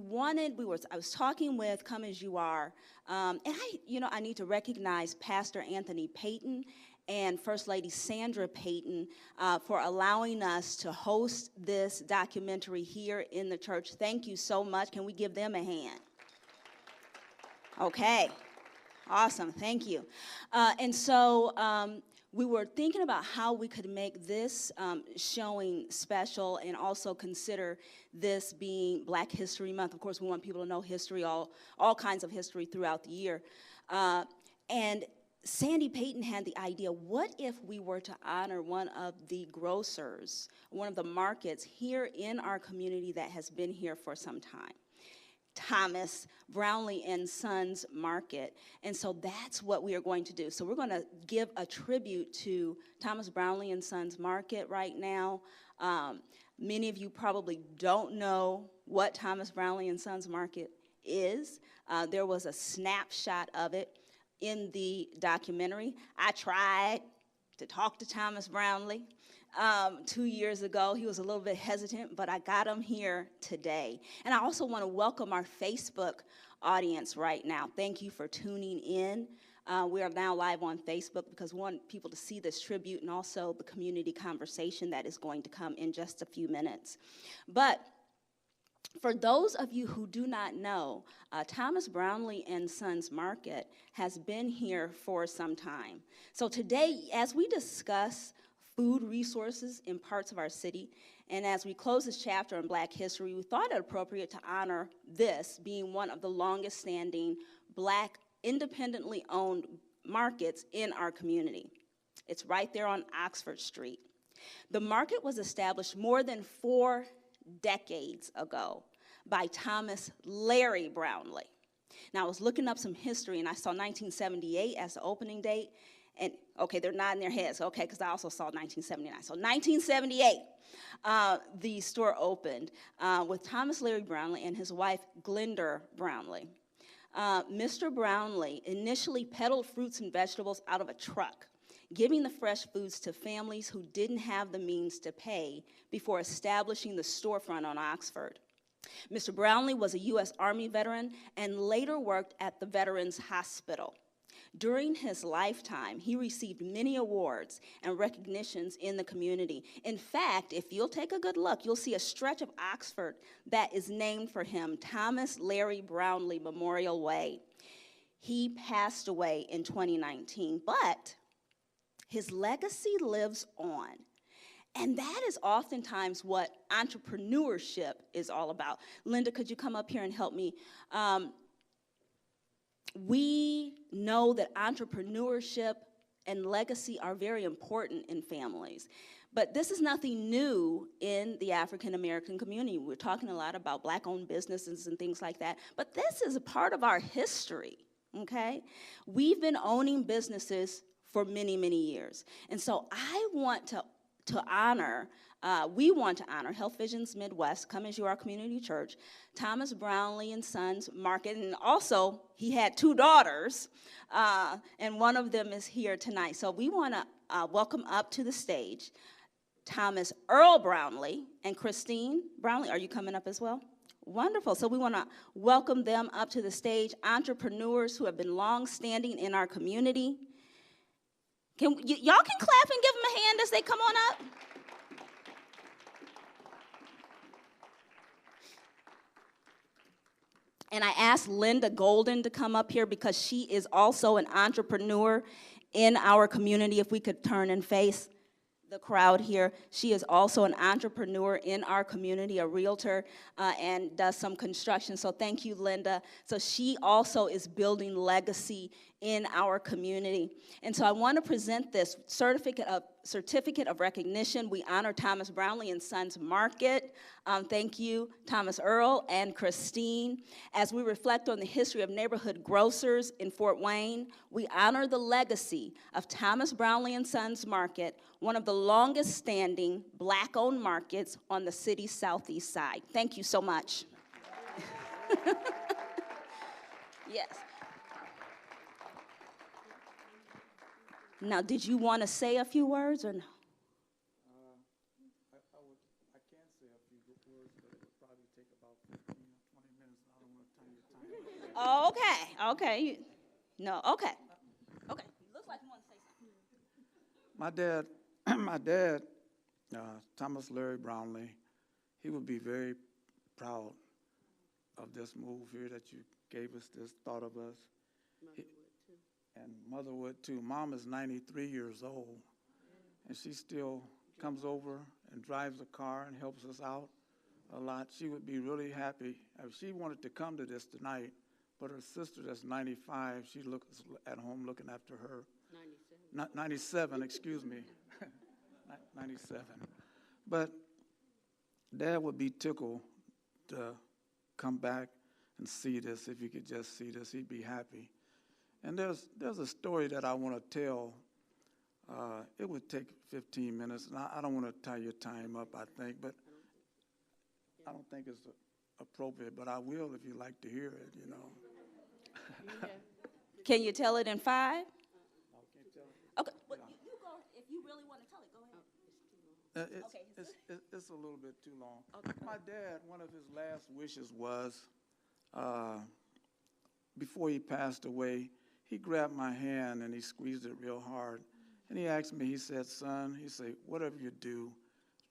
I was talking with Come As You Are, and I need to recognize Pastor Anthony Payton and First Lady Sandra Payton for allowing us to host this documentary here in the church. Thank you so much. Can we give them a hand? Okay. Awesome. Thank you. And so we were thinking about how we could make this showing special and also consider this being Black History Month. Of course, we want people to know history, all kinds of history throughout the year. And Sandy Payton had the idea, what if we were to honor one of the grocers, one of the markets here in our community that has been here for some time? Thomas Brownlee and Sons Market. And so that's what we are going to do. So we're going to give a tribute to Thomas Brownlee and Sons Market right now. Many of you probably don't know what Thomas Brownlee and Sons Market is. There was a snapshot of it in the documentary. I tried to talk to Thomas Brownlee 2 years ago. He was a little bit hesitant, but I got him here today. And I also want to welcome our Facebook audience right now. Thank you for tuning in. We are now live on Facebook because we want people to see this tribute and also the community conversation that is going to come in just a few minutes. But for those of you who do not know, Thomas Brownlee and Sons Market has been here for some time. So today, as we discuss food resources in parts of our city, and as we close this chapter on Black history, we thought it appropriate to honor this being one of the longest standing Black independently owned markets in our community. It's right there on Oxford Street. The market was established more than 4 decades ago by Thomas Larry Brownlee. Now, I was looking up some history, and I saw 1978 as the opening date. And, okay, they're nodding their heads, okay, because I also saw 1979. So 1978, the store opened with Thomas Larry Brownlee and his wife, Glenda Brownlee. Mr. Brownlee initially peddled fruits and vegetables out of a truck, giving the fresh foods to families who didn't have the means to pay before establishing the storefront on Oxford. Mr. Brownlee was a U.S. Army veteran and later worked at the Veterans Hospital. During his lifetime, he received many awards and recognitions in the community. In fact, if you'll take a good look, you'll see a stretch of Oxford that is named for him, Thomas Larry Brownlee Memorial Way. He passed away in 2019, but his legacy lives on. And that is oftentimes what entrepreneurship is all about. Linda, could you come up here and help me? We know that entrepreneurship and legacy are very important in families. But this is nothing new in the African American community. We're talking a lot about Black-owned businesses and things like that. But this is a part of our history, okay? We've been owning businesses for many, many years. And so I want we want to honor Health Visions Midwest, Come As You Are Community Church, Thomas Brownlee and Sons Market, and also he had 2 daughters, and one of them is here tonight. So we want to welcome up to the stage Thomas Earl Brownlee and Christine Brownlee. Are you coming up as well? Wonderful. So we want to welcome them up to the stage, entrepreneurs who have been long-standing in our community. Y'all can clap and give them a hand as they come on up. And I asked Linda Golden to come up here because she is also an entrepreneur in our community. If we could turn and face the crowd here. She is also an entrepreneur in our community, a realtor, and does some construction. So thank you, Linda. So she also is building legacy in our community. And so I want to present this certificate of recognition. We honor Thomas Brownlee and Sons Market. Thank you, Thomas Earl and Christine. As we reflect on the history of neighborhood grocers in Fort Wayne, we honor the legacy of Thomas Brownlee and Sons Market, one of the longest standing Black-owned markets on the city's southeast side. Thank you so much. Yes. Now, did you want to say a few words or no? I can say a few words, but it would probably take about 15 or 20 Okay. No, okay. Okay. Looks like you want to say something. My dad, my dad, Thomas Larry Brownlee, he would be very proud of this move here that you gave us, this thought of us. And Mother would too. Mom is 93 years old, and she still comes over and drives a car and helps us out a lot. She would be really happy. She wanted to come to this tonight, but her sister that's 95, she looks at home looking after her. 97, excuse me. 97. But Dad would be tickled to come back and see this. If you could just see this, he'd be happy. And there's a story that I want to tell. It would take 15 minutes, and I don't want to tie your time up, I think, but I don't think it's appropriate, but I will if you'd like to hear it, you know. Can you tell it in 5? Okay, well, you go. If you really want to tell it, go ahead. It's a little bit too long. Okay. My dad, one of his last wishes was, before he passed away, he grabbed my hand and he squeezed it real hard. And he asked me, he said, son, he said, whatever you do,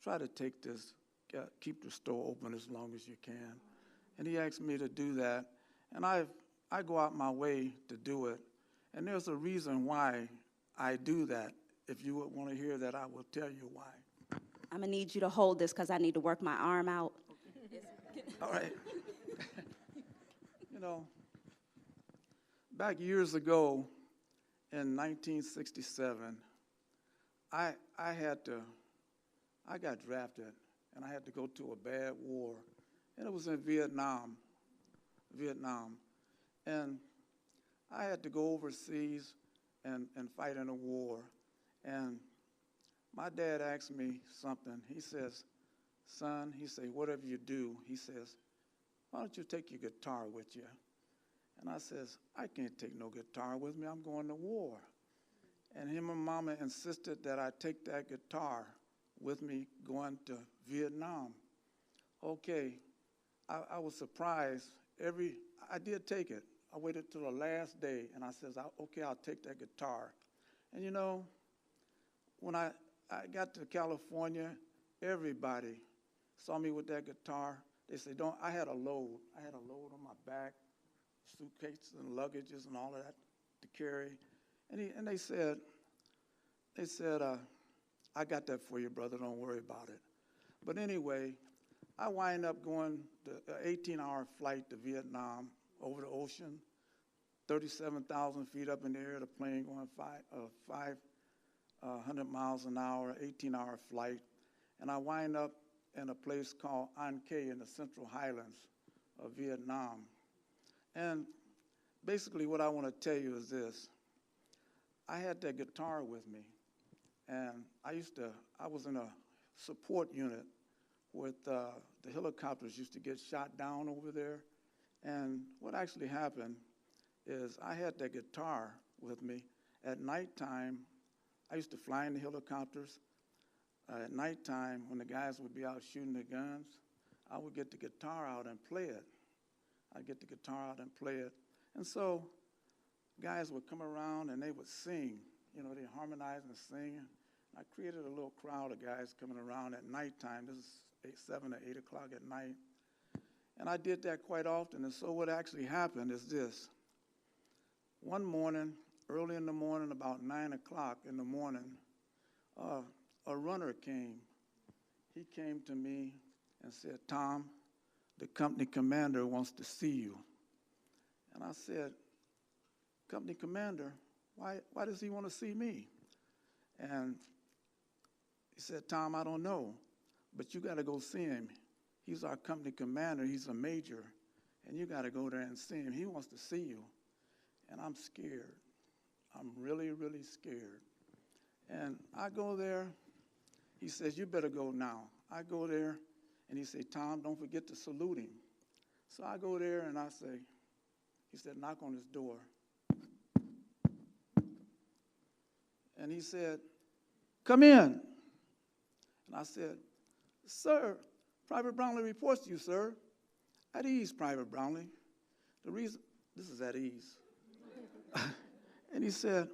try to take this, keep the store open as long as you can. And he asked me to do that. And I go out my way to do it. And there's a reason why I do that. If you would want to hear that, I will tell you why. I'm going to need you to hold this because I need to work my arm out. Okay. All right. You know, back years ago in 1967, I got drafted, and I had to go to a bad war, and it was in Vietnam. And I had to go overseas and fight in a war. And my dad asked me something. He says, son, he said, whatever you do, he says, why don't you take your guitar with you? And I says, I can't take no guitar with me. I'm going to war. And him and Mama insisted that I take that guitar with me going to Vietnam. Okay, I was surprised. I did take it. I waited till the last day, and I says, okay, I'll take that guitar. And you know, when I got to California, everybody saw me with that guitar. They said, I had a load. I had a load on my back, suitcases and luggages and all of that to carry. And they said, I got that for you, brother. Don't worry about it. But anyway, I wind up going to an 18-hour flight to Vietnam over the ocean, 37,000 feet up in the air, the plane going 500 miles an hour, 18-hour flight. And I wind up in a place called An Khie in the Central Highlands of Vietnam. And basically what I want to tell you is this. I had that guitar with me, and I was in a support unit with the helicopters used to get shot down over there. And what actually happened is I had that guitar with me. At nighttime, I used to fly in the helicopters. At nighttime, when the guys would be out shooting their guns, I would get the guitar out and play it. I'd get the guitar out and play it. And so guys would come around and they would sing. You know, they harmonize and sing. I created a little crowd of guys coming around at nighttime. This is 7 or 8 o'clock at night. And I did that quite often. And so what actually happened is this. One morning, early in the morning, about 9 o'clock in the morning, a runner came. He came to me and said, Tom, the company commander wants to see you. And I said, company commander, why does he want to see me? And he said, Tom, I don't know, but you got to go see him. He's our company commander. He's a major, and you got to go there and see him. He wants to see you. And I'm scared. I'm really, really scared. And I go there. He says, you better go now. I go there, and he said, Tom, don't forget to salute him. So I go there, and I say, he said, knock on his door. And he said, come in. And I said, sir, Private Brownlee reports to you, sir. At ease, Private Brownlee. The reason this is at ease. And he said,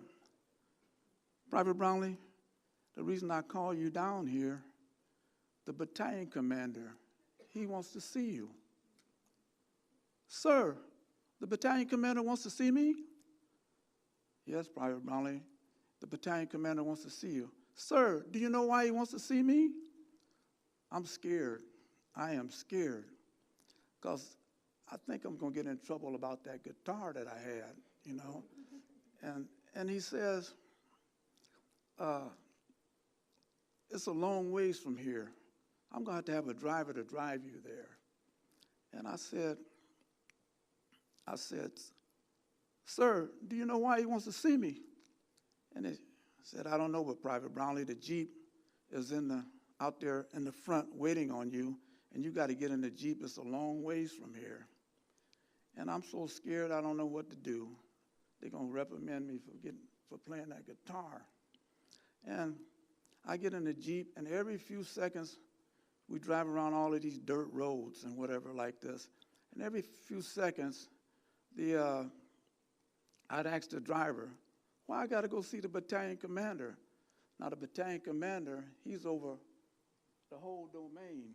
Private Brownlee, the reason I call you down here, the battalion commander, he wants to see you. Sir, the battalion commander wants to see me? Yes, Private Brownlee, the battalion commander wants to see you. Sir, do you know why he wants to see me? I'm scared. I am scared because I think I'm going to get in trouble about that guitar that I had, you know. And he says, it's a long ways from here. I'm going to have a driver to drive you there. And I said, sir, do you know why he wants to see me? And he said, I don't know, but Private Brownlee, the Jeep is out there in the front waiting on you, and you got to get in the Jeep. It's a long ways from here. And I'm so scared I don't know what to do. They're going to reprimand me for playing that guitar. And I get in the Jeep, and every few seconds, we drive around all of these dirt roads and whatever like this. And every few seconds, I'd ask the driver, why I got to go see the battalion commander? Now, the battalion commander, he's over the whole domain.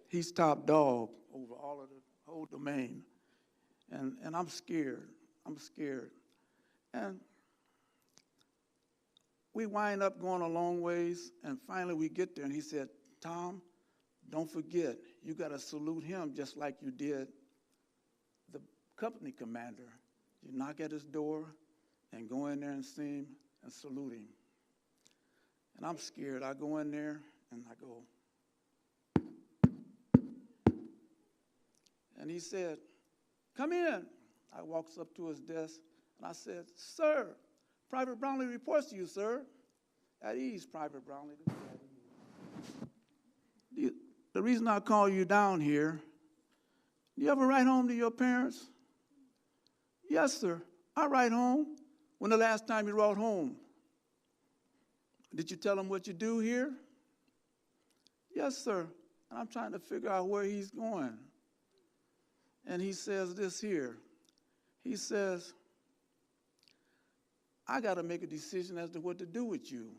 He's top dog over all of the whole domain. And I'm scared. I'm scared. And we wind up going a long ways, and finally we get there, and he said, Tom, don't forget, you got to salute him just like you did the company commander. You knock at his door and go in there and see him and salute him. And I'm scared. I go in there, and I go. And he said, come in. I walks up to his desk, and I said, sir, Private Brownlee reports to you, sir. At ease, Private Brownlee. The reason I call you down here, do you ever write home to your parents? Yes, sir. I write home. When the last time you wrote home? Did you tell them what you do here? Yes, sir. And I'm trying to figure out where he's going. And he says this here. He says, I got to make a decision as to what to do with you.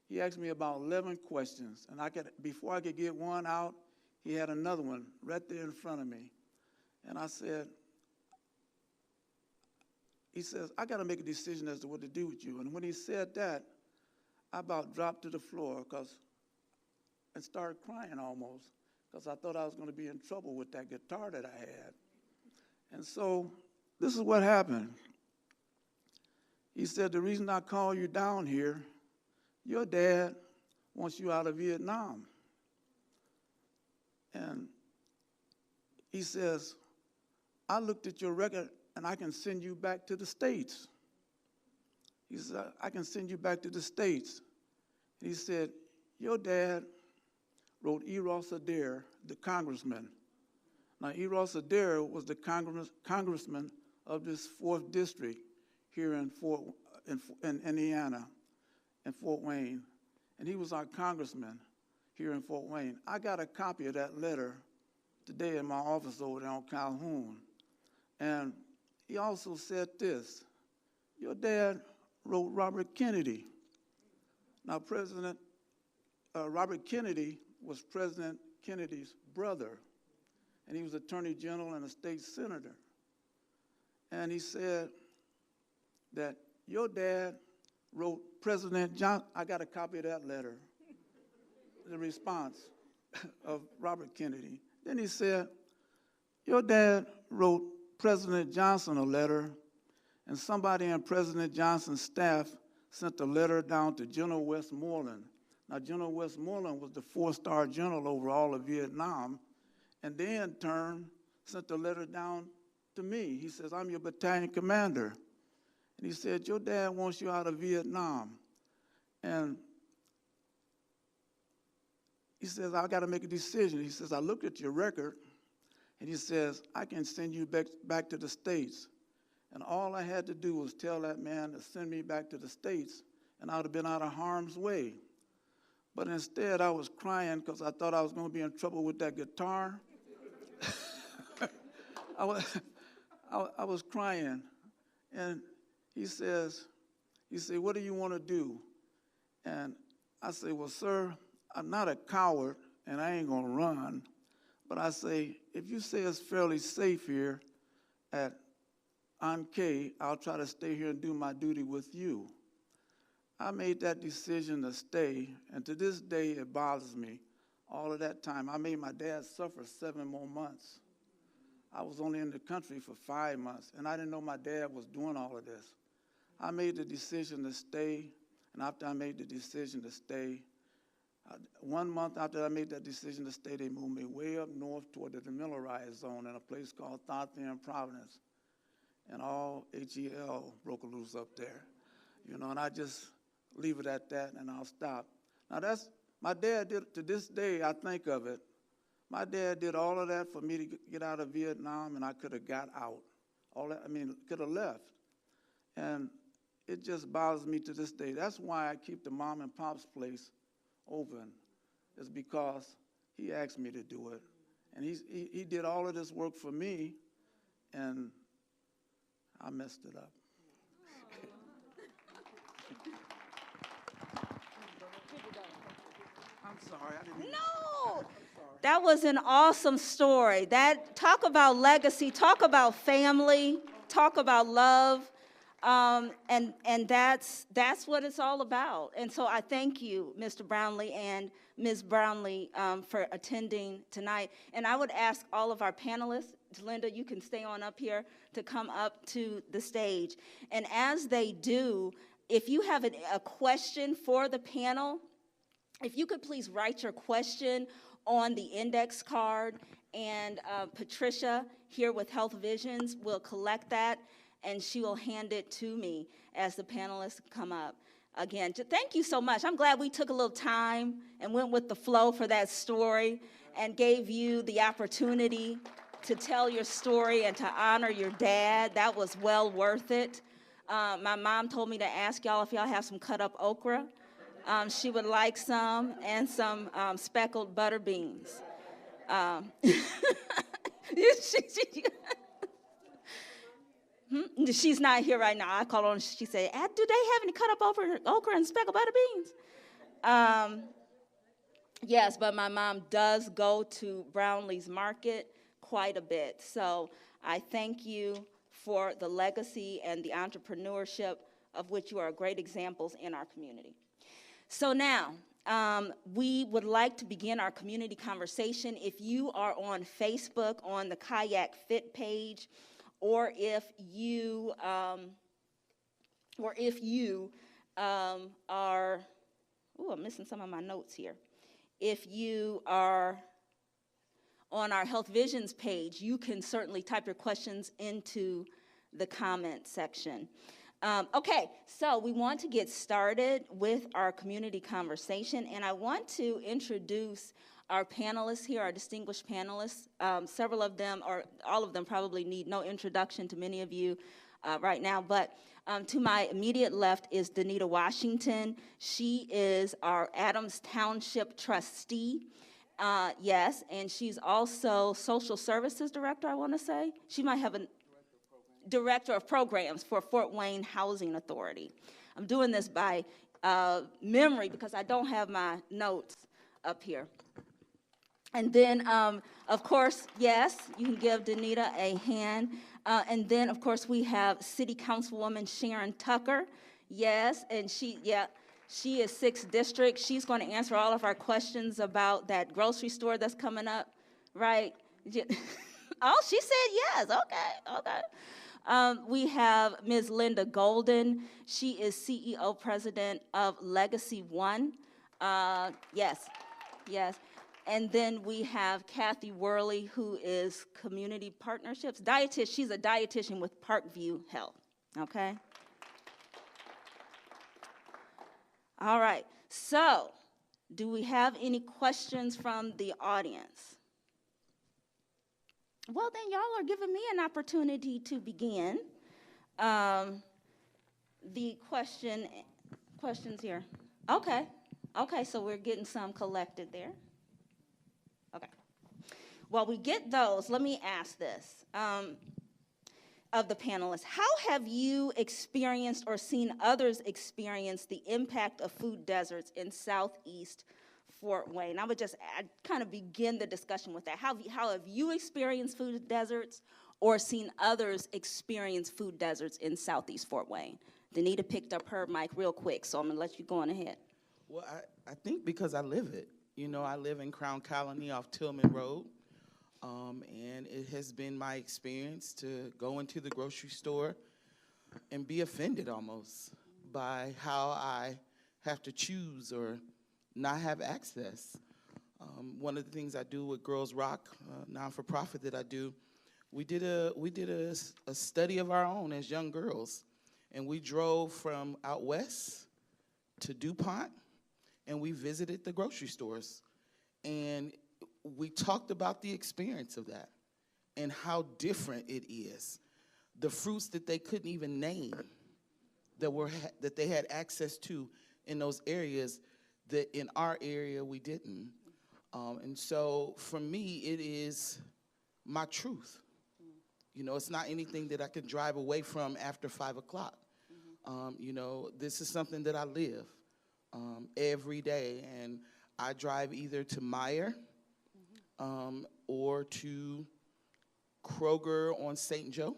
He asked me about 11 questions, and before I could get one out, he had another one right there in front of me. And I said, he says, I got to make a decision as to what to do with you. And when he said that, I about dropped to the floor and started crying almost, because I thought I was going to be in trouble with that guitar that I had. And so this is what happened. He said, the reason I call you down here, your dad wants you out of Vietnam. And he says, I looked at your record and I can send you back to the States. He said, I can send you back to the States. He said, your dad wrote Earl Adair, the congressman. Now, Earl Adair was the congressman of this 4th district here in Indiana, in Fort Wayne. And he was our congressman here in Fort Wayne. I got a copy of that letter today in my office over there on Calhoun. And he also said this, your dad wrote Robert Kennedy. Now, Robert Kennedy was President Kennedy's brother, and he was Attorney General and a state senator. And he said that your dad wrote President Johnson. I got a copy of that letter, the response of Robert Kennedy. Then he said, your dad wrote President Johnson a letter, and somebody in President Johnson's staff sent a letter down to General Westmoreland. Now, General Westmoreland was the 4-star general over all of Vietnam, and they in turn sent a letter down to me. He says, I'm your battalion commander. And he said, your dad wants you out of Vietnam. And he says, I got to make a decision. He says, I looked at your record, and he says, I can send you back to the States. And all I had to do was tell that man to send me back to the States, and I would have been out of harm's way. But instead, I was crying because I thought I was going to be in trouble with that guitar. I was crying, and he said, what do you want to do? And I say, well, sir, I'm not a coward, and I ain't going to run. But I say, if you say it's fairly safe here at K, I'll try to stay here and do my duty with you. I made that decision to stay, and to this day, it bothers me. All of that time, I made my dad suffer 7 more months. I was only in the country for 5 months, and I didn't know my dad was doing all of this. I made the decision to stay, and after I made the decision to stay, 1 month after I made that decision to stay, they moved me way up north toward the demilitarized zone in a place called Thothier and Providence. And all HEL broke loose up there. You know, and I just leave it at that, and I'll stop. Now that's, my dad did, to this day, I think of it, my dad did all of that for me to get out of Vietnam, and I could have got out. All that, I mean, could have left. And it just bothers me to this day. That's why I keep the mom and pop's place open, is because he asked me to do it. And he did all of this work for me, and I messed it up. I'm sorry. I didn't mean No, that was an awesome story. That, talk about legacy, talk about family, talk about love, and that's what it's all about. And so I thank you, Mr. Brownlee and Ms. Brownlee, for attending tonight. And I would ask all of our panelists, Linda, you can stay on up here, to come up to the stage. And as they do, if you have a question for the panel, if you could please write your question on the index card, and Patricia here with Health Visions will collect that, and she will hand it to me as the panelists come up. Again, thank you so much. I'm glad we took a little time and went with the flow for that story and gave you the opportunity to tell your story and to honor your dad. That was well worth it. My mom told me to ask y'all if y'all have some cut up okra. She would like some, and some speckled butter beans. She's not here right now. I called on, she said, do they have any cut up okra and speckled butter beans? Yes, but my mom does go to Brownlee's Market quite a bit. So I thank you for the legacy and the entrepreneurship of which you are great examples in our community. So now, we would like to begin our community conversation. If you are on Facebook on the Kayak Fit page, or if you are, I'm missing some of my notes here. If you are on our Health Visions page, you can certainly type your questions into the comment section. Okay, so we want to get started with our community conversation, and I want to introduce our panelists here, our distinguished panelists. Several of them, or all of them, probably need no introduction to many of you right now, but to my immediate left is Danita Washington. She is our Adams Township trustee. Yes, and she's also social services director, I want to say. She might have a Director of Programs for Fort Wayne Housing Authority. I'm doing this by memory because I don't have my notes up here. And then, of course, yes, you can give Danita a hand. And then, of course, we have City Councilwoman Sharon Tucker. Yes, and she is 6th District. She's going to answer all of our questions about that grocery store that's coming up, right? Oh, she said yes. Okay. We have Ms. Linda Golden. She is CEO President of Legacy One. Yes. And then we have Kathy Worley, who is Community Partnerships. She's a dietitian with Parkview Health, okay? All right, so do we have any questions from the audience? Well, then y'all are giving me an opportunity to begin. The questions here. Okay, so we're getting some collected there. Okay. While we get those, let me ask this. of the panelists, how have you experienced or seen others experience the impact of food deserts in Southeast Fort Wayne? I would just kind of begin the discussion with that. How have you experienced food deserts or seen others experience food deserts in Southeast Fort Wayne? Danita picked up her mic real quick, so I'm gonna let you go on ahead. Well, I think because I live it. You know, I live in Crown Colony off Tillman Road. And it has been my experience to go into the grocery store and be offended almost by how I have to choose or not have access. One of the things I do with Girls Rock, non-for-profit that I do, we did a study of our own as young girls, and we drove from out west to DuPont, and we visited the grocery stores, and we talked about the experience of that and how different it is. The fruits that they couldn't even name that they had access to in those areas that in our area we didn't. And so for me, it is my truth. You know, it's not anything that I can drive away from after 5 o'clock. You know, this is something that I live every day, and I drive either to Meyer or to Kroger on St. Joe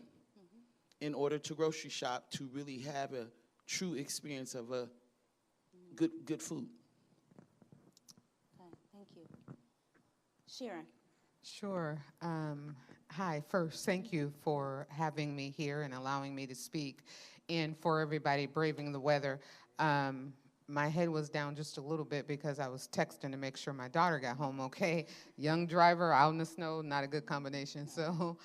in order to grocery shop to really have a true experience of a good food. Okay, thank you. Sharon. Sure. Hi, first, thank you for having me here and allowing me to speak, and for everybody braving the weather. My head was down just a little bit because I was texting to make sure my daughter got home okay. Young driver, out in the snow, not a good combination. So,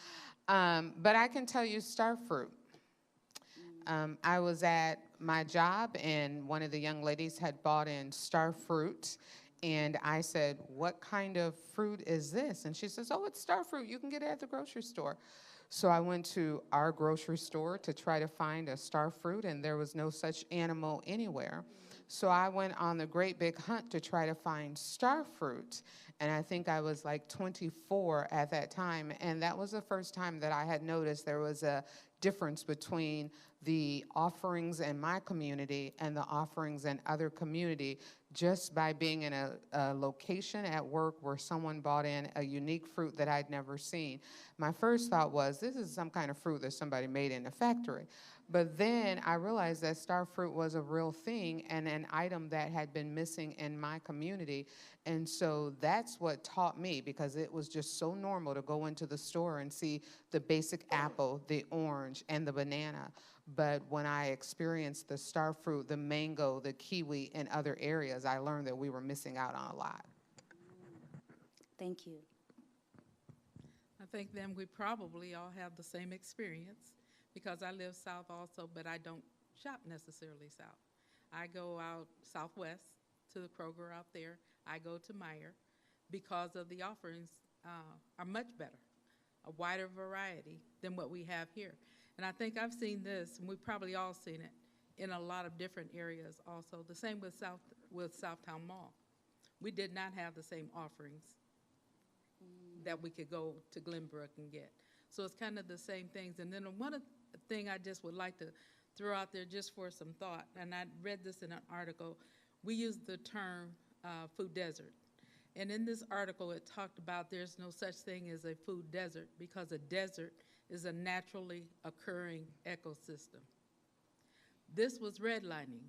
but I can tell you star fruit. I was at my job, and one of the young ladies had bought in star fruit. And I said, what kind of fruit is this? And she says, oh, it's star fruit. You can get it at the grocery store. So I went to our grocery store to try to find a star fruit, and there was no such animal anywhere. So I went on the great big hunt to try to find star fruit. And I think I was like 24 at that time. And that was the first time that I had noticed there was a difference between the offerings in my community and the offerings in other community, just by being in a location at work where someone bought in a unique fruit that I'd never seen. My first thought was, this is some kind of fruit that somebody made in a factory. But then I realized that star fruit was a real thing and an item that had been missing in my community. And so that's what taught me, because it was just so normal to go into the store and see the basic apple, the orange, and the banana. But when I experienced the star fruit, the mango, the kiwi in other areas, I learned that we were missing out on a lot. Thank you. I think then we probably all have the same experience, because I live south also, but I don't shop necessarily south. I go out southwest to the Kroger out there. I go to Meyer because of the offerings are much better, a wider variety than what we have here. And I think I've seen this, and we've probably all seen it, in a lot of different areas also. The same with Southtown Mall. We did not have the same offerings that we could go to Glenbrook and get. So it's kind of the same things. And then one thing I just would like to throw out there just for some thought, and I read this in an article, we use the term food desert. And in this article, it talked about there's no such thing as a food desert, because a desert is a naturally occurring ecosystem. This was redlining.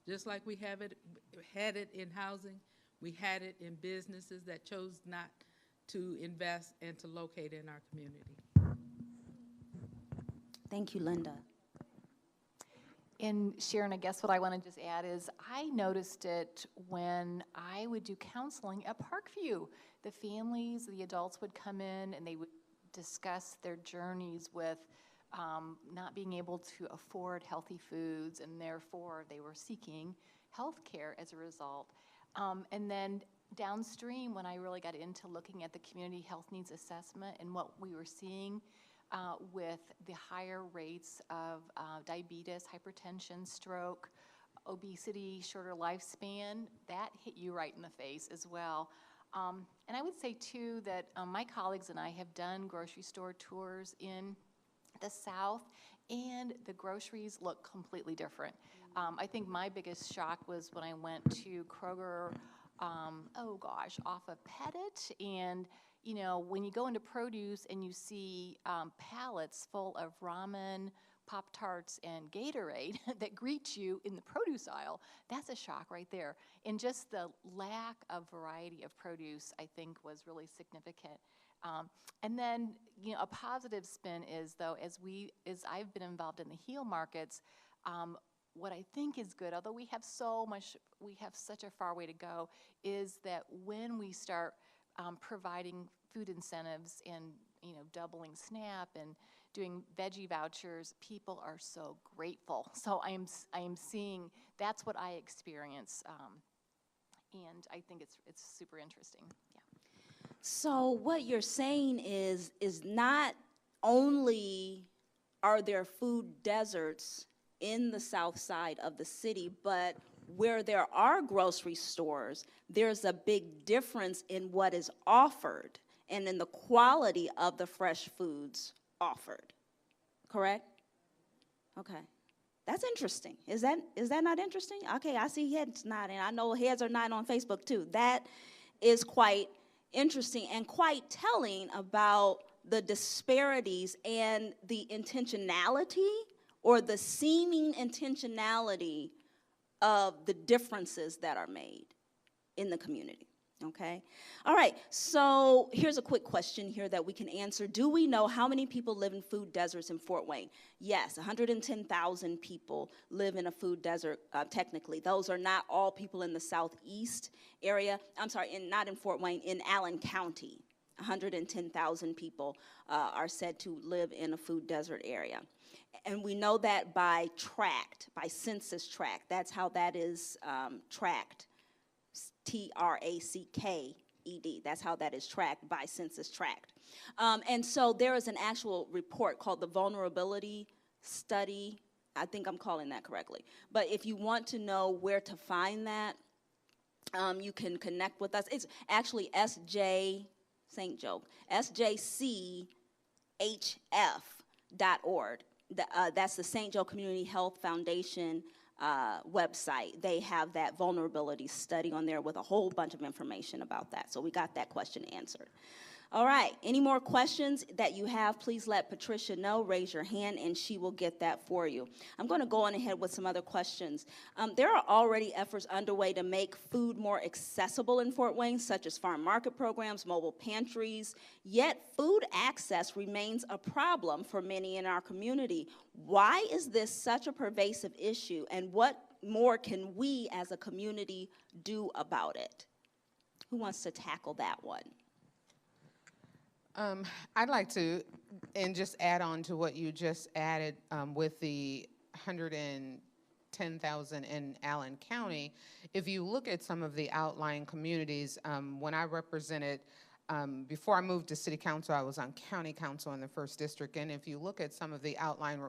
Just like we had it in housing, we had it in businesses that chose not to invest and to locate in our community. Thank you, Linda. And Sharon, I guess what I want to just add is I noticed it when I would do counseling at Parkview. The families, the adults would come in and they would discuss their journeys with not being able to afford healthy foods, and therefore they were seeking health care as a result. And then downstream, when I really got into looking at the community health needs assessment and what we were seeing with the higher rates of diabetes, hypertension, stroke, obesity, shorter lifespan, that hit you right in the face as well. And I would say, too, that my colleagues and I have done grocery store tours in the South, and the groceries look completely different. I think my biggest shock was when I went to Kroger, off of Pettit, and you know, when you go into produce and you see pallets full of ramen, Pop-Tarts, and Gatorade that greet you in the produce aisle, that's a shock right there. And just the lack of variety of produce, I think, was really significant. And then, you know, a positive spin is, though, as I've been involved in the heel markets, what I think is good, although we have such a far way to go, is that when we start providing food incentives and, you know, doubling SNAP and doing veggie vouchers, people are so grateful. So I am seeing, that's what I experience, and I think it's super interesting. Yeah. So what you're saying is not only are there food deserts in the south side of the city, but where there are grocery stores, there's a big difference in what is offered and in the quality of the fresh foods offered. Correct? Okay. That's interesting. Is that not interesting? Okay, I see heads nodding. I know heads are nodding on Facebook too. That is quite interesting and quite telling about the disparities and the intentionality or the seeming intentionality of the differences that are made in the community, okay? All right, so here's a quick question here that we can answer. Do we know how many people live in food deserts in Fort Wayne? Yes, 110,000 people live in a food desert, technically. Those are not all people in the southeast area. I'm sorry, not in Fort Wayne, in Allen County. 110,000 people are said to live in a food desert area. And we know that by tract, by census tract. That's how that is tracked, TRACKED. That's how that is tracked, by census tract. And so there is an actual report called the Vulnerability Study. I think I'm calling that correctly. But if you want to know where to find that, you can connect with us. It's actually sjchf.org. That's the St. Joe Community Health Foundation website. They have that vulnerability study on there with a whole bunch of information about that. So we got that question answered. All right, any more questions that you have, please let Patricia know. Raise your hand and she will get that for you. I'm going to go on ahead with some other questions. There are already efforts underway to make food more accessible in Fort Wayne, such as farm market programs, mobile pantries, yet food access remains a problem for many in our community. Why is this such a pervasive issue, and what more can we as a community do about it? Who wants to tackle that one? I'd like to, and just add on to what you just added with the 110,000 in Allen County. If you look at some of the outlying communities, when I represented, before I moved to city council, I was on county council in the 1st district, and if you look at some of the outlying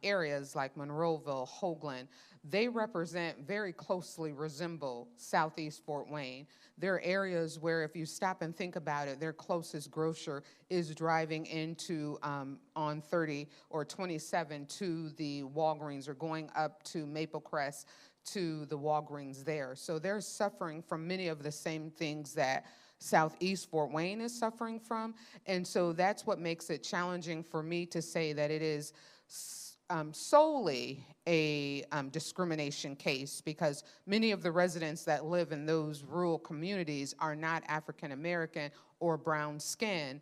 areas like Monroeville, Hoagland, they very closely resemble southeast Fort Wayne. There are areas where, if you stop and think about it, their closest grocer is driving into on 30 or 27 to the Walgreens, or going up to Maple Crest to the Walgreens there. So they're suffering from many of the same things that southeast Fort Wayne is suffering from. And so that's what makes it challenging for me to say that it is solely a discrimination case, because many of the residents that live in those rural communities are not African American or brown skin.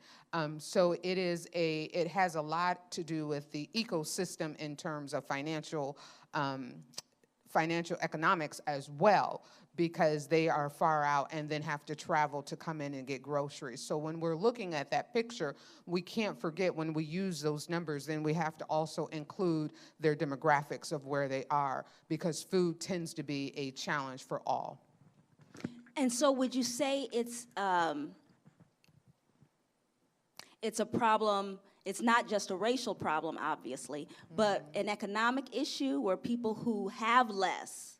So it has a lot to do with the ecosystem in terms of financial economics as well, because they are far out and then have to travel to come in and get groceries. So when we're looking at that picture, we can't forget, when we use those numbers, then we have to also include their demographics of where they are, because food tends to be a challenge for all. And so would you say it's a problem? It's not just a racial problem, obviously, but an economic issue where people who have less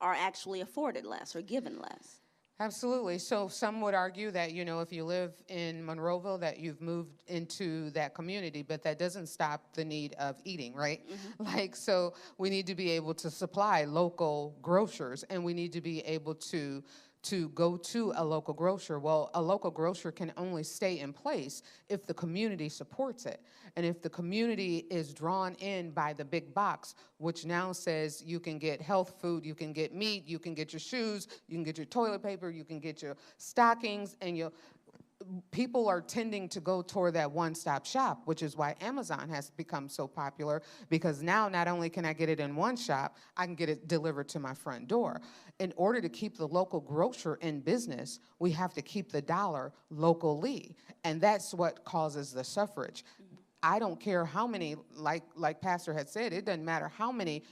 are actually afforded less or given less? Absolutely. So some would argue that, you know, if you live in Monroeville, that you've moved into that community, but that doesn't stop the need of eating, right? Like, so we need to be able to supply local grocers, and we need to be able to go to a local grocer. Well, a local grocer can only stay in place if the community supports it. And if the community is drawn in by the big box, which now says you can get health food, you can get meat, you can get your shoes, you can get your toilet paper, you can get your stockings, and people are tending to go toward that one-stop shop, which is why Amazon has become so popular, because now not only can I get it in one shop, I can get it delivered to my front door. In order to keep the local grocer in business, we have to keep the dollar locally, and that's what causes the suffrage. I don't care how many, like Pastor had said, it doesn't matter how many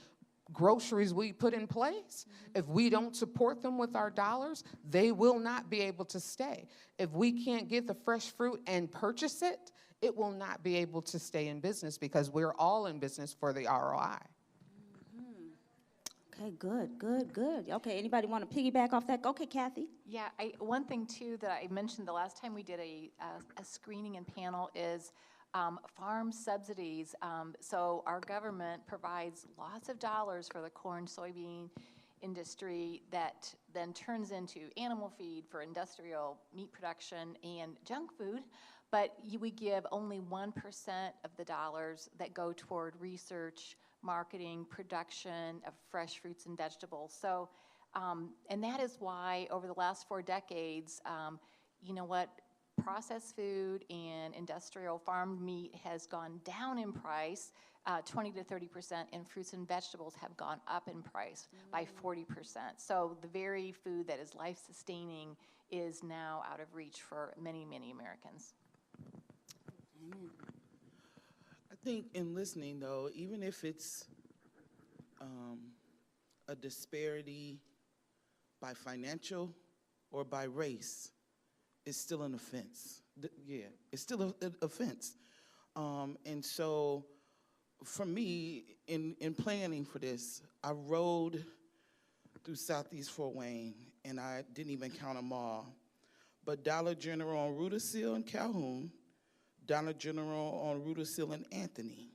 groceries we put in place. If we don't support them with our dollars, they will not be able to stay. If we can't get the fresh fruit and purchase it, it will not be able to stay in business, because we're all in business for the ROI. Okay, good. Okay, anybody want to piggyback off that? Okay, Kathy. Yeah, one thing too that I mentioned the last time we did a screening and panel is farm subsidies. So our government provides lots of dollars for the corn, soybean industry that then turns into animal feed for industrial meat production and junk food. But we give only 1% of the dollars that go toward research, marketing, production of fresh fruits and vegetables. So, and that is why over the last 4 decades, you know what, processed food and industrial farmed meat has gone down in price 20 to 30%, and fruits and vegetables have gone up in price by 40%. So the very food that is life-sustaining is now out of reach for many, many Americans. I think in listening, though, even if it's a disparity by financial or by race, it's still an offense. It's still an offense. And so for me, in planning for this, I rode through Southeast Fort Wayne, and I didn't even count them all. But Dollar General on Rudisill and Calhoun, Dollar General on Rudisill and Anthony,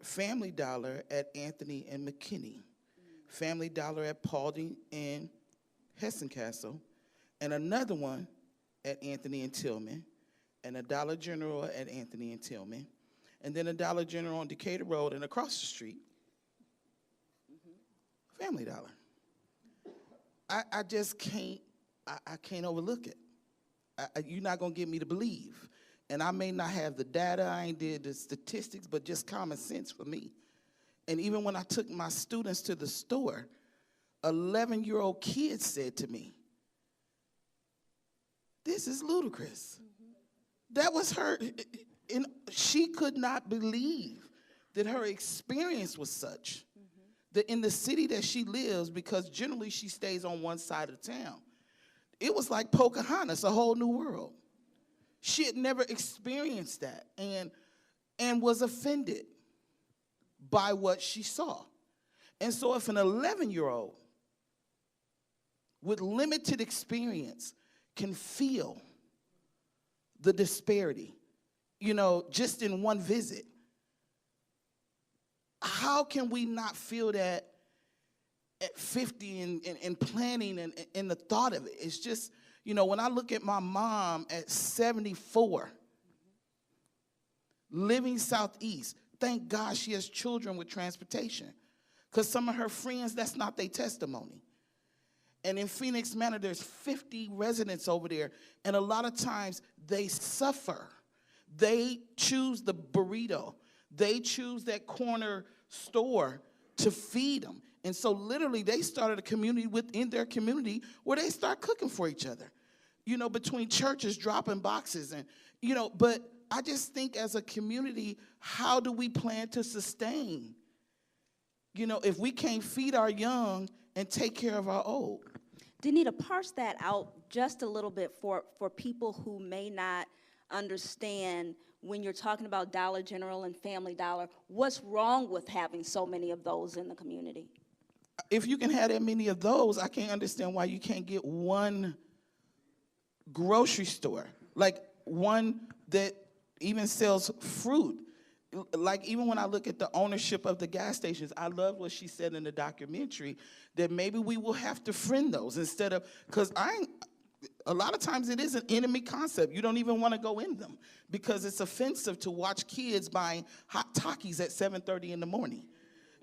Family Dollar at Anthony and McKinney, Family Dollar at Paulding and Hessen-Castle, and another one at Anthony and Tillman, and a Dollar General at Anthony and Tillman, and then a Dollar General on Decatur Road, and across the street, Family Dollar. I just can't, I can't overlook it. You're not going to get me to believe. And I may not have the data, I ain't did the statistics, but just common sense for me. And even when I took my students to the store, 11-year-old kid said to me, "This is ludicrous." That was her, and she could not believe that her experience was such that in the city that she lives, because generally she stays on one side of town, it was like Pocahontas, a whole new world. She had never experienced that and was offended by what she saw. And so if an 11-year-old with limited experience can feel the disparity, you know, just in one visit, how can we not feel that at 50 and planning and the thought of it? It's just, you know, when I look at my mom at 74, living Southeast, thank God she has children with transportation, because some of her friends, that's not their testimony. And in Phoenix Manor, there's 50 residents over there, and a lot of times they suffer. They choose the burrito. They choose that corner store to feed them. And so literally they started a community within their community where they start cooking for each other, you know, between churches dropping boxes. And, you know, but I just think as a community, how do we plan to sustain? You know, if we can't feed our young and take care of our old. Danita, parse that out just a little bit for people who may not understand when you're talking about Dollar General and Family Dollar, what's wrong with having so many of those in the community? if you can have that many of those, I can't understand why you can't get one grocery store, like one that even sells fruit. Like, even when I look at the ownership of the gas stations, I love what she said in the documentary, that maybe we will have to friend those instead of, because a lot of times it is an enemy concept. You don't even want to go in them because it's offensive to watch kids buying hot Takis at 7:30 in the morning.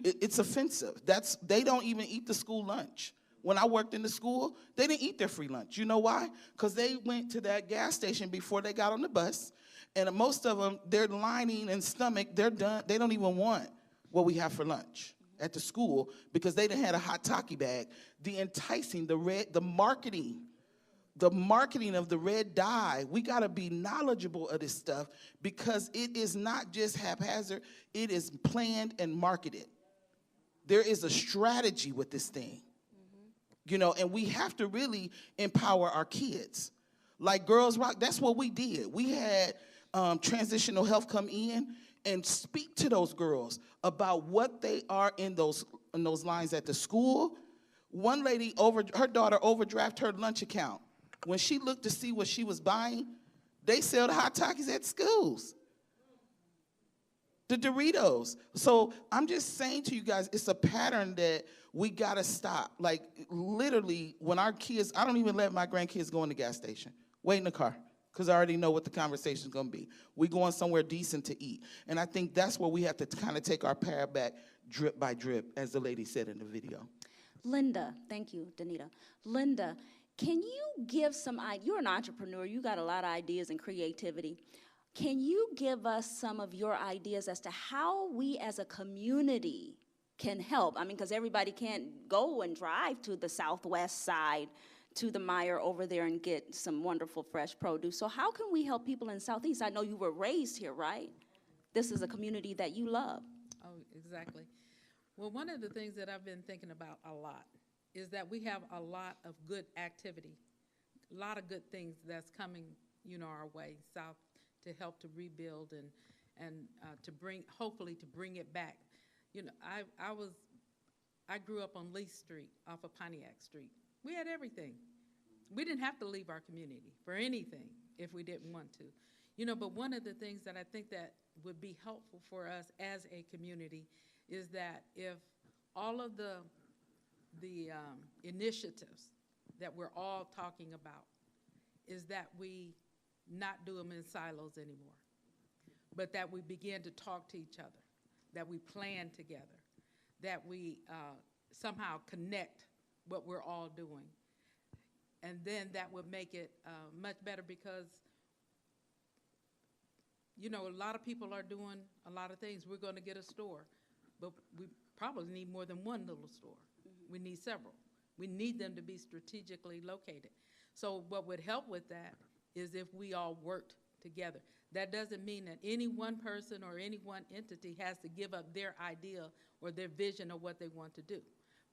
It's offensive. They don't even eat the school lunch. When I worked in the school, they didn't eat their free lunch. You know why? Because they went to that gas station before they got on the bus, and most of them, their lining and stomach, they're done. They don't even want what we have for lunch at the school because they done had a hot Taki bag. The enticing, the marketing of the red dye, we got to be knowledgeable of this stuff because it is not just haphazard. It is planned and marketed. There is a strategy with this thing, you know, and we have to really empower our kids. Like Girls Rock, that's what we did. We had transitional health come in and speak to those girls about what they are in those lines at the school. One lady, her daughter overdrafted her lunch account. When she looked to see what she was buying, they sell the hot Takis at schools. The Doritos. So I'm just saying to you guys, it's a pattern that we gotta stop. Like, literally, when our kids, I don't even let my grandkids go in the gas station. Wait in the car, because I already know what the conversation's gonna be. We going somewhere decent to eat. And I think that's where we have to kind of take our path back drip by drip, as the lady said in the video. Linda, thank you, Danita. Linda, can you give some ideas? You're an entrepreneur. You got a lot of ideas and creativity. Can you give us some of your ideas as to how we as a community can help? I mean, because everybody can't go and drive to the southwest side, to the Meyer over there and get some wonderful fresh produce. So how can we help people in Southeast? I know you were raised here, right? This is a community that you love. Oh, exactly. Well, one of the things that I've been thinking about a lot is that we have a lot of good activity, a lot of good things that's coming, you know, our way south to help to rebuild and to bring, hopefully to bring it back. You know, I grew up on Lee Street off of Pontiac Street. We had everything. We didn't have to leave our community for anything if we didn't want to. You know, but one of the things that I think that would be helpful for us as a community is that if all of the initiatives that we're all talking about is that we not do them in silos anymore, but that we begin to talk to each other, that we plan together, that we somehow connect what we're all doing. And then that would make it much better because, you know, a lot of people are doing a lot of things. We're going to get a store, but we probably need more than one little store. We need several. We need them to be strategically located. So what would help with that is if we all worked together. That doesn't mean that any one person or any one entity has to give up their idea or their vision of what they want to do.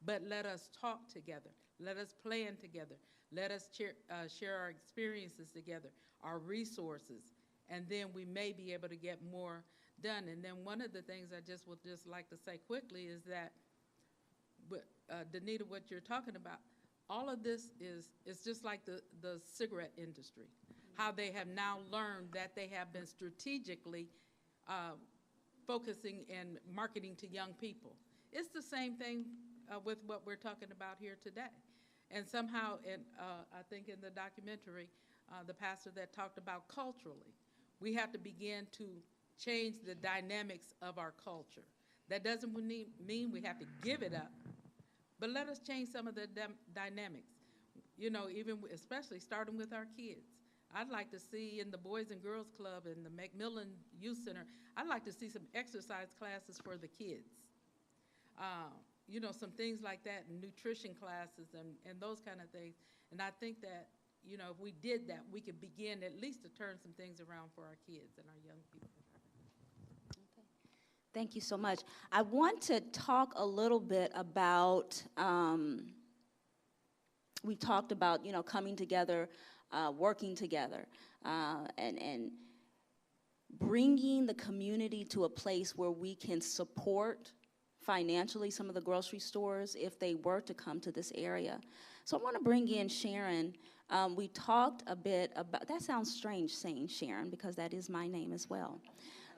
But let us talk together. Let us plan together. Let us share our experiences together, our resources, and then we may be able to get more done. And then one of the things I would just like to say quickly is that, Danita, what you're talking about, all of this is just like the cigarette industry, how they have now learned that they have been strategically focusing and marketing to young people. It's the same thing with what we're talking about here today. And somehow, I think in the documentary, the pastor that talked about culturally, we have to begin to change the dynamics of our culture. That doesn't mean we have to give it up, but let us change some of the dynamics. You know, even especially starting with our kids. I'd like to see in the Boys and Girls Club and the Macmillan Youth Center, I'd like to see some exercise classes for the kids. You know, some things like that, and nutrition classes and those kind of things. And I think that, you know, if we did that, we could begin at least to turn some things around for our kids and our young people. Okay. Thank you so much. I want to talk a little bit about, we talked about, you know, coming together, working together, and bringing the community to a place where we can support financially, some of the grocery stores, if they were to come to this area. So I want to bring in Sharon. We talked a bit about, that sounds strange saying Sharon because that is my name as well.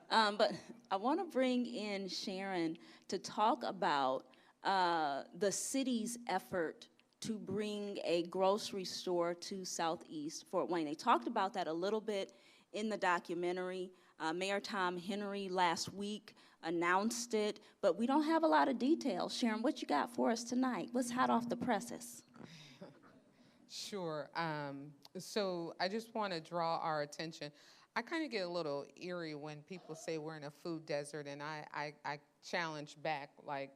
But I want to bring in Sharon to talk about the city's effort to bring a grocery store to Southeast Fort Wayne. They talked about that a little bit in the documentary. Mayor Tom Henry last week announced it, but we don't have a lot of details. Sharon, what you got for us tonight? What's hot off the presses? Sure. So I just want to draw our attention. I kind of get a little eerie when people say we're in a food desert, and I challenge back, like,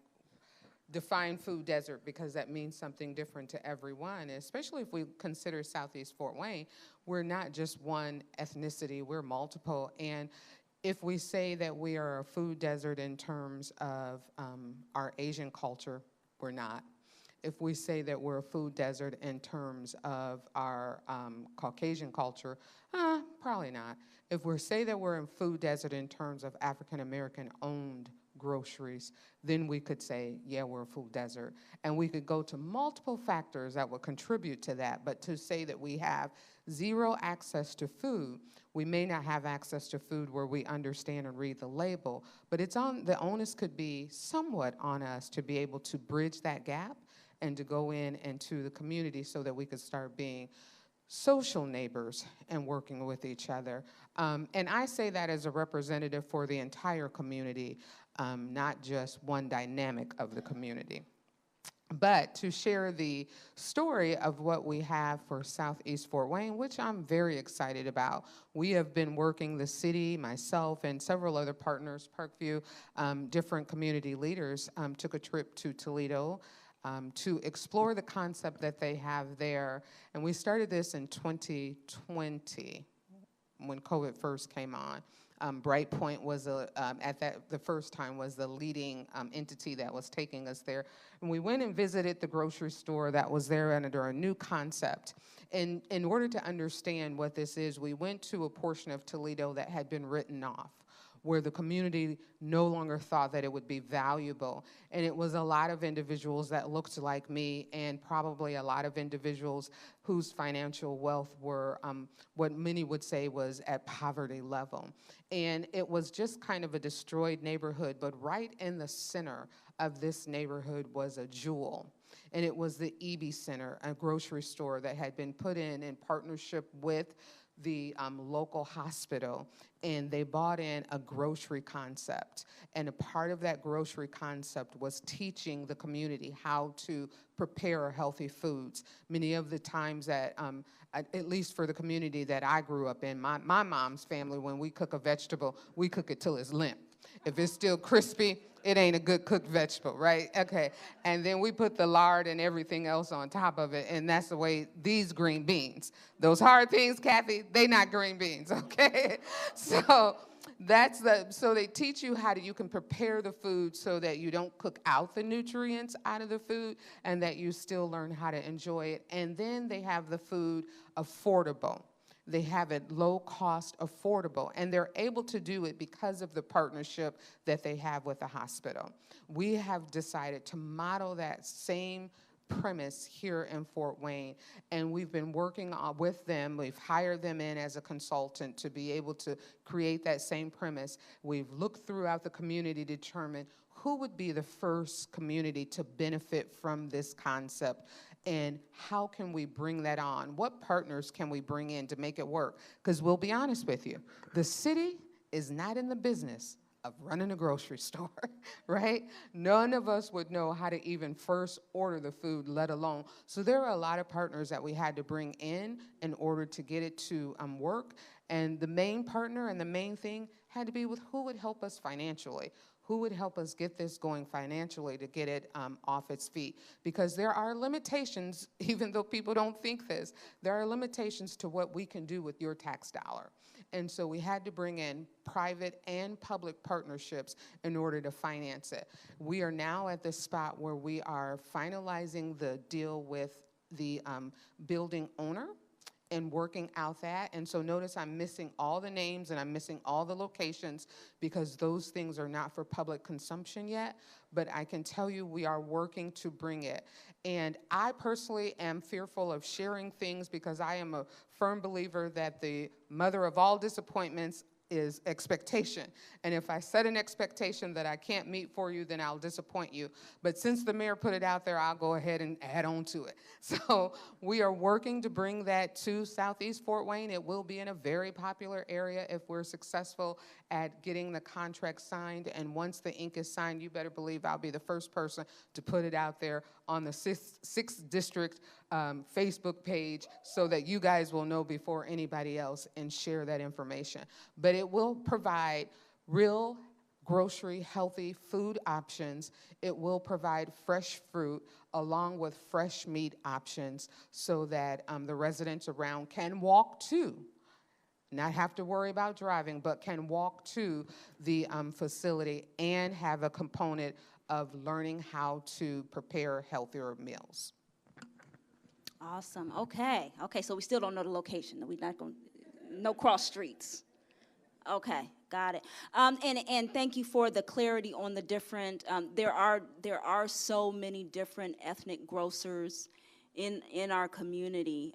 define food desert, because that means something different to everyone, especially if we consider Southeast Fort Wayne. We're not just one ethnicity, we're multiple. And if we say that we are a food desert in terms of our Asian culture, we're not. If we say that we're a food desert in terms of our Caucasian culture, probably not. If we say that we're in food desert in terms of African American owned groceries, then we could say, yeah, we're a food desert. And we could go to multiple factors that would contribute to that. But to say that we have zero access to food, we may not have access to food where we understand and read the label, but the onus could be somewhat on us to be able to bridge that gap and to go in into the community so that we could start being social neighbors and working with each other. And I say that as a representative for the entire community, not just one dynamic of the community. But to share the story of what we have for Southeast Fort Wayne, which I'm very excited about. We have been working, the city, myself, and several other partners, Parkview, different community leaders, took a trip to Toledo to explore the concept that they have there. And we started this in 2020 when COVID first came on. Brightpoint was, the first time, was the leading entity that was taking us there. And we went and visited the grocery store that was there under a new concept. And in order to understand what this is, we went to a portion of Toledo that had been written off, where the community no longer thought that it would be valuable. And it was a lot of individuals that looked like me, and probably a lot of individuals whose financial wealth were what many would say was at poverty level. And it was just kind of a destroyed neighborhood, but right in the center of this neighborhood was a jewel. And it was the EB Center, a grocery store that had been put in partnership with the local hospital, and they bought in a grocery concept. And a part of that grocery concept was teaching the community how to prepare healthy foods. Many of the times that, at least for the community that I grew up in, my mom's family, when we cook a vegetable, we cook it till it's limp. If it's still crispy, it ain't a good cooked vegetable, right? Okay, and then we put the lard and everything else on top of it, and that's the way these green beans. Those hard things, Kathy, they not green beans, okay? So so they teach you how you can prepare the food so that you don't cook out the nutrients out of the food and that you still learn how to enjoy it. And then they have the food affordable. They have it low cost, affordable, and they're able to do it because of the partnership that they have with the hospital. We have decided to model that same premise here in Fort Wayne, and we've been working with them. We've hired them in as a consultant to be able to create that same premise. We've looked throughout the community to determine who would be the first community to benefit from this concept, and how can we bring that on? What partners can we bring in to make it work? Because we'll be honest with you, the city is not in the business of running a grocery store, right? None of us would know how to even first order the food, let alone. So there are a lot of partners that we had to bring in order to get it to work. And the main partner and the main thing had to be with who would help us financially. Who would help us get this going financially to get it off its feet? Because there are limitations, even though people don't think this, there are limitations to what we can do with your tax dollar. And so we had to bring in private and public partnerships in order to finance it. We are now at the spot where we are finalizing the deal with the building owner, in working out that. And so notice I'm missing all the names and I'm missing all the locations because those things are not for public consumption yet. But I can tell you we are working to bring it. And I personally am fearful of sharing things because I am a firm believer that the mother of all disappointments is expectation. And if I set an expectation that I can't meet for you, then I'll disappoint you. But since the mayor put it out there, I'll go ahead and add on to it. So we are working to bring that to Southeast Fort Wayne. It will be in a very popular area if we're successful at getting the contract signed. And once the ink is signed, you better believe I'll be the first person to put it out there on the 6th District Facebook page so that you guys will know before anybody else and share that information. But it will provide real grocery, healthy food options. It will provide fresh fruit along with fresh meat options so that the residents around can walk to, not have to worry about driving, but can walk to the facility and have a component of learning how to prepare healthier meals. Awesome. Okay. Okay. So we still don't know the location. We're not going. No cross streets. Okay. Got it. And thank you for the clarity on the different. There are so many different ethnic grocers in our community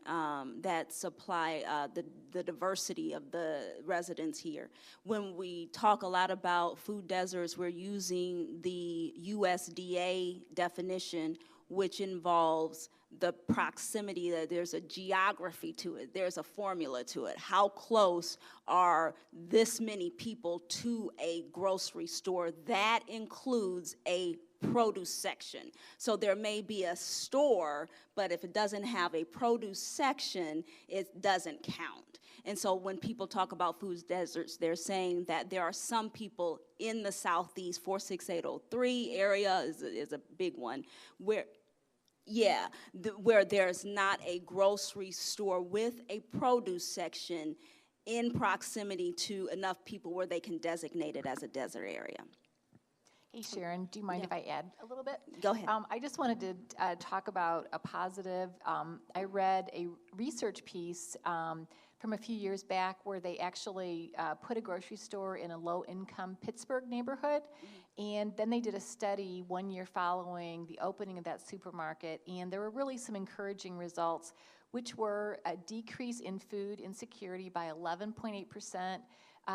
that supply the diversity of the residents here. When we talk a lot about food deserts, we're using the USDA definition, which involves the proximity, that there's a geography to it, there's a formula to it. How close are this many people to a grocery store? That includes a produce section. So there may be a store, but if it doesn't have a produce section, it doesn't count. And so when people talk about food deserts, they're saying that there are some people in the Southeast, 46803 area is a big one, where where there's not a grocery store with a produce section in proximity to enough people where they can designate it as a desert area. Hey, Sharon, do you mind if I add a little bit? Go ahead. I just wanted to talk about a positive. I read a research piece from a few years back where they actually put a grocery store in a low-income Pittsburgh neighborhood, and then they did a study 1 year following the opening of that supermarket, and there were really some encouraging results, which were a decrease in food insecurity by 11.8%.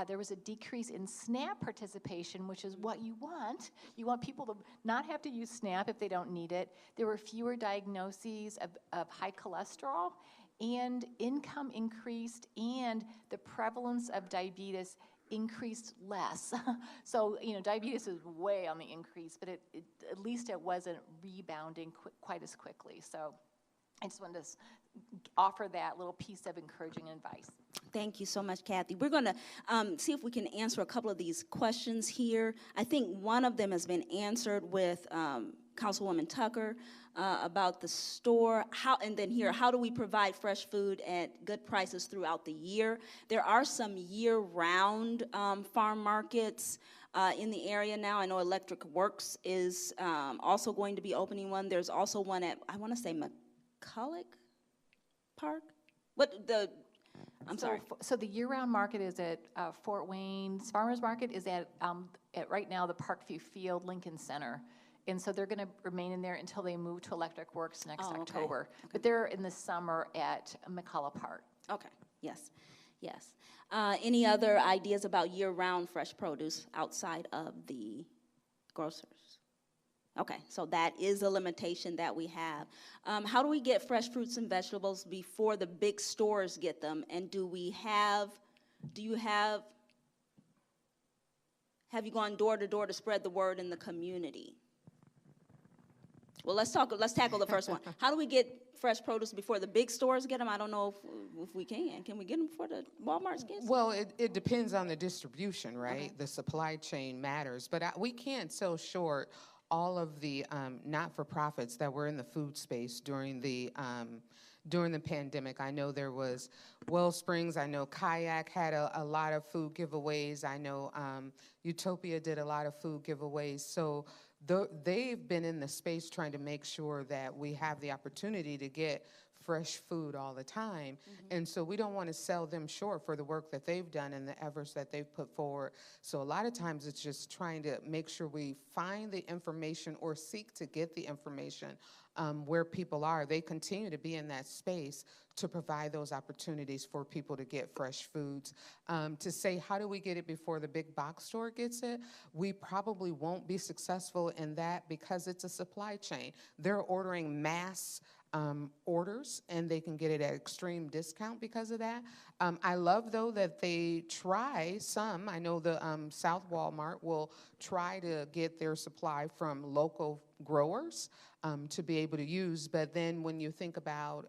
There was a decrease in SNAP participation, which is what you want. You want people to not have to use SNAP if they don't need it. There were fewer diagnoses of high cholesterol, and income increased, and the prevalence of diabetes increased less. So, diabetes is way on the increase, but at least it wasn't rebounding quite as quickly. So I just wanted to offer that little piece of encouraging advice. Thank you so much, Kathy. We're going to see if we can answer a couple of these questions here. I think one of them has been answered with Councilwoman Tucker about the store. How do we provide fresh food at good prices throughout the year? There are some year-round farm markets in the area now. I know Electric Works is also going to be opening one. There's also one at, I want to say, McCulloch Park? I'm sorry. So the year-round market is at Fort Wayne's Farmers Market is at right now the Parkview Field Lincoln Center. And so they're going to remain in there until they move to Electric Works next October. Okay. But they're in the summer at McCulloch Park. Okay, yes. Any other ideas about year-round fresh produce outside of the grocers? Okay, so that is a limitation that we have. How do we get fresh fruits and vegetables before the big stores get them? And do you have you gone door to door to spread the word in the community? Well, let's tackle the first one. How do we get fresh produce before the big stores get them? I don't know if we can. Can we get them before the Walmarts get them? Well, it depends on the distribution, right? Okay. The supply chain matters. But we can't sell short all of the not-for-profits that were in the food space during the pandemic. I know there was Wellsprings. I know Kayak had a lot of food giveaways. I know Utopia did a lot of food giveaways. So they've been in the space trying to make sure that we have the opportunity to get fresh food all the time. And so we don't want to sell them short for the work that they've done and the efforts that they've put forward. So a lot of times it's just trying to make sure we find the information or seek to get the information where people are. They continue to be in that space to provide those opportunities for people to get fresh foods. To say, how do we get it before the big box store gets it? We probably won't be successful in that because it's a supply chain. They're ordering mass orders, and they can get it at extreme discount because of that. I love, though, that they try some. I know the South Walmart will try to get their supply from local growers to be able to use. But then when you think about,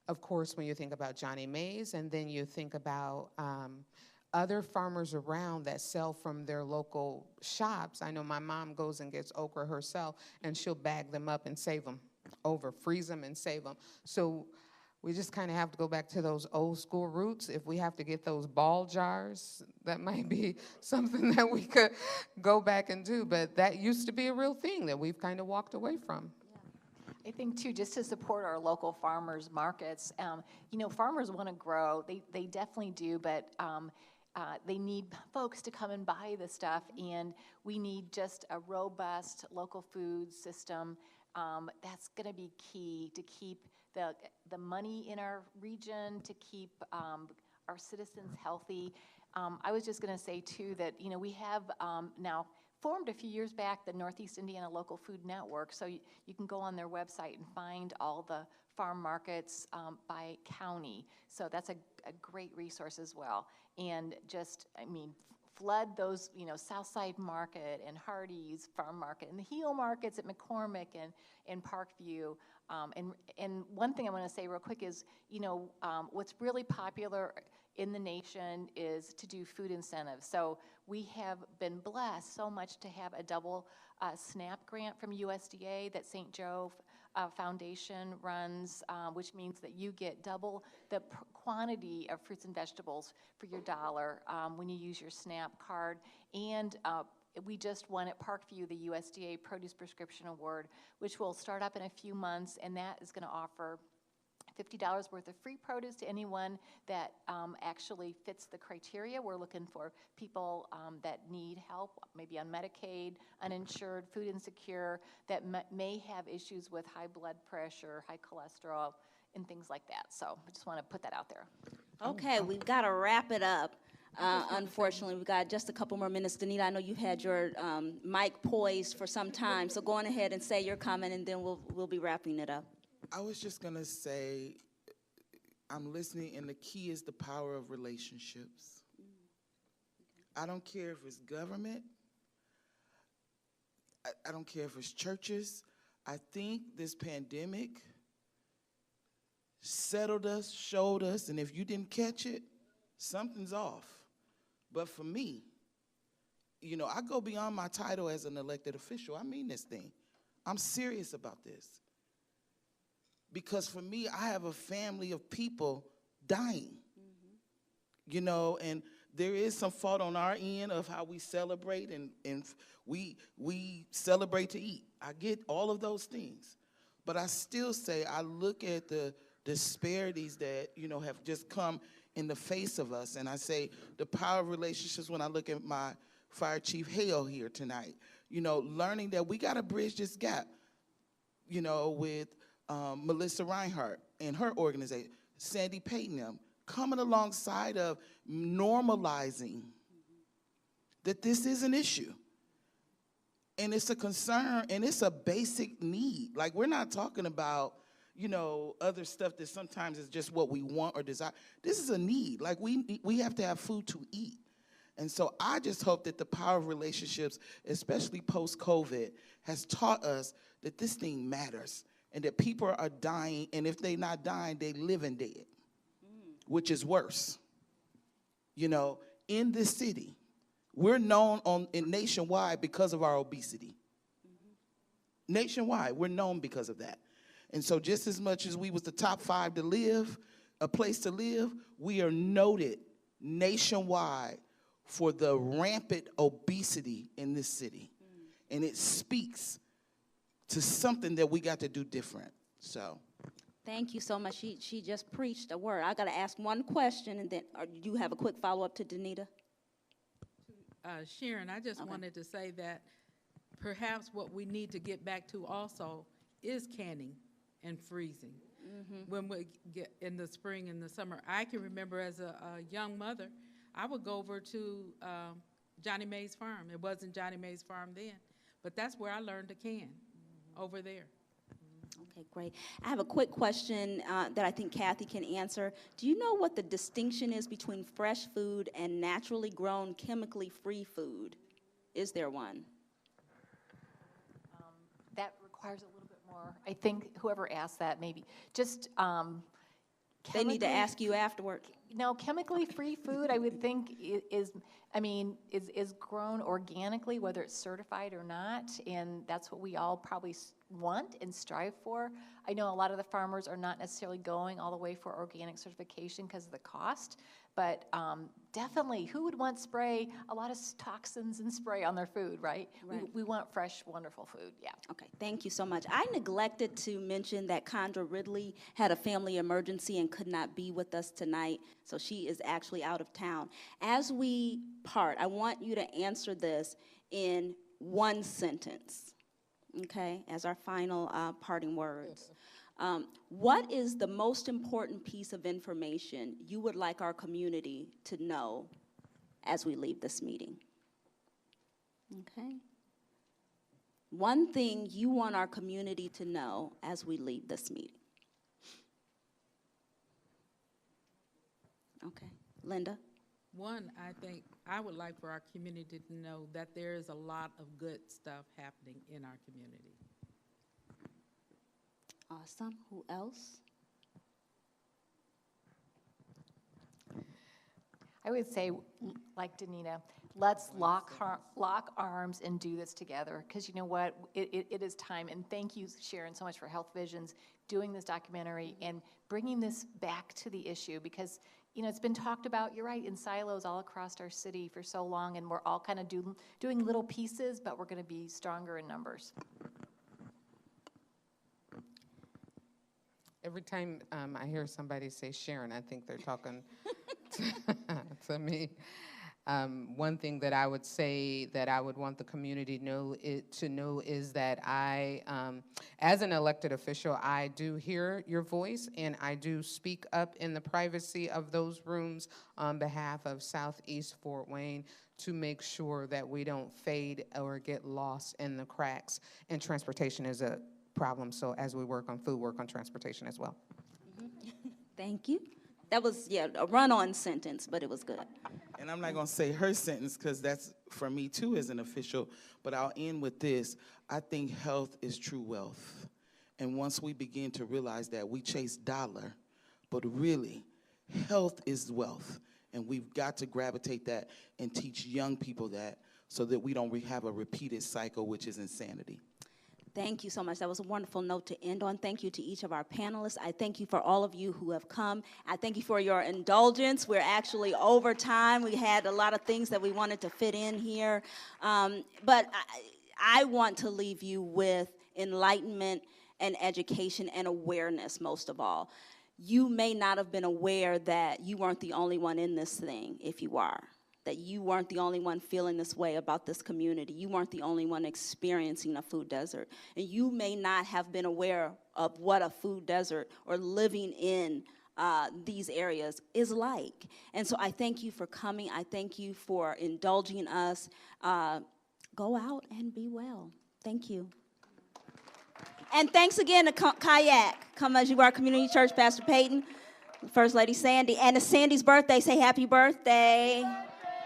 of course, when you think about Johnny Mays, and then you think about other farmers around that sell from their local shops. I know my mom goes and gets okra herself, and she'll bag them up and save them over, freeze them and save them. So we just kind of have to go back to those old school roots. If we have to get those ball jars, that might be something that we could go back and do. But that used to be a real thing that we've kind of walked away from. I think, too, just to support our local farmers markets, you know, farmers want to grow. They definitely do, but they need folks to come and buy the stuff, and we need just a robust local food system. That's going to be key to keep the money in our region, to keep our citizens healthy. I was just going to say, too, that, you know, we have now formed a few years back the Northeast Indiana Local Food Network, so you can go on their website and find all the farm markets by county. So that's a great resource as well. And just, I mean, flood those, you know, Southside Market and Hardee's Farm Market and the Heel Markets at McCormick and Parkview. And one thing I want to say real quick is, you know, what's really popular in the nation is to do food incentives. So we have been blessed so much to have a double SNAP grant from USDA that St. Joe Foundation runs, which means that you get double the quantity of fruits and vegetables for your dollar when you use your SNAP card. And we just won at Parkview the USDA Produce Prescription Award, which will start up in a few months, and that is going to offer $50 worth of free produce to anyone that actually fits the criteria. We're looking for people that need help, maybe on Medicaid, uninsured, food insecure, that may have issues with high blood pressure, high cholesterol, and things like that. So I just want to put that out there. Okay, we've got to wrap it up. Unfortunately, we've got just a couple more minutes. Danita, I know you've had your mic poised for some time, so go on ahead and say your comment, and then we'll be wrapping it up. I was just going to say, I'm listening, and the key is the power of relationships. I don't care if it's government. I don't care if it's churches. I think this pandemic settled us, showed us, and if you didn't catch it, something's off. But for me, you know, I go beyond my title as an elected official. I mean this thing. I'm serious about this. Because for me, I have a family of people dying, you know, and there is some fault on our end of how we celebrate, and we celebrate to eat. I get all of those things. But I still say I look at the disparities that, you know, have just come in the face of us, and I say the power of relationships when I look at my Fire Chief Hale here tonight, you know, learning that we got to bridge this gap, you know, with Melissa Reinhart and her organization, Sandy Payton, coming alongside of normalizing that this is an issue. And it's a concern, and it's a basic need. Like, we're not talking about, you know, other stuff that sometimes is just what we want or desire. This is a need. Like, we have to have food to eat. And so I just hope that the power of relationships, especially post-COVID, has taught us that this thing matters. And that people are dying, and if they're not dying, they living dead, which is worse. You know, in this city, we're known nationwide because of our obesity. Nationwide, we're known because of that. And so just as much as we was the top 5 to live, a place to live, we are noted nationwide for the rampant obesity in this city. And it speaks to something that we got to do different. So Thank you so much. She just preached a word. I got to ask one question, and then you have a quick follow-up to Danita? Sharon, I just wanted to say that perhaps what we need to get back to also is canning and freezing. When we get in the spring and the summer. I can remember as a young mother, I would go over to Johnny Mae's farm. It wasn't Johnny Mae's farm then, but that's where I learned to can, over there. Okay, great. I have a quick question that I think Kathy can answer. Do you know what the distinction is between fresh food and naturally grown, chemically free food? Is there one? That requires a little bit more. I think whoever asked that maybe just They need to chemically- ask you afterward. No, chemically free food, I would think is grown organically, whether it's certified or not, and that's what we all probably want and strive for. I know a lot of the farmers are not necessarily going all the way for organic certification because of the cost, but definitely, who would want spray, a lot of toxins and spray on their food, right? Right. We want fresh, wonderful food, yeah. Okay, thank you so much. I neglected to mention that Condra Ridley had a family emergency and could not be with us tonight, so she is actually out of town. As we part, I want you to answer this in one sentence, okay, as our final parting words. What is the most important piece of information you would like our community to know as we leave this meeting? Okay. One thing you want our community to know as we leave this meeting. Okay. Linda? One, I think I would like for our community to know that there is a lot of good stuff happening in our community. Awesome. Who else? I would say, like Danita, let's lock arms and do this together, because you know what, it is time, and thank you, Sharon, so much for Health Visions, doing this documentary and bringing this back to the issue, because you know, it's been talked about, you're right, in silos all across our city for so long, and we're all kind of doing little pieces, but we're going to be stronger in numbers. Every time I hear somebody say Sharon, I think they're talking to me. One thing that I would say that I would want the community to know is that I, as an elected official, I do hear your voice and I do speak up in the privacy of those rooms on behalf of Southeast Fort Wayne to make sure that we don't fade or get lost in the cracks. And transportation is a problem, so as we work on food, work on transportation as well. Thank you. That was, a run-on sentence, but it was good. And I'm not going to say her sentence because that's for me too as an official, but I'll end with this. I think health is true wealth. And once we begin to realize that, we chase dollar, but really health is wealth. And we've got to gravitate that and teach young people that so that we don't have a repeated cycle, which is insanity. Thank you so much. That was a wonderful note to end on. Thank you to each of our panelists. I thank you for all of you who have come. I thank you for your indulgence. We're actually over time. We had a lot of things that we wanted to fit in here. But I want to leave you with enlightenment and education and awareness, most of all. You may not have been aware that you weren't the only one in this thing, if you are. That you weren't the only one feeling this way about this community. You weren't the only one experiencing a food desert. And you may not have been aware of what a food desert or living in these areas is like. And so I thank you for coming. I thank you for indulging us. Go out and be well. Thank you. And thanks again to Kayak. Come as you are, Community Church, Pastor Peyton, First Lady Sandy. And it's Sandy's birthday. Say happy birthday.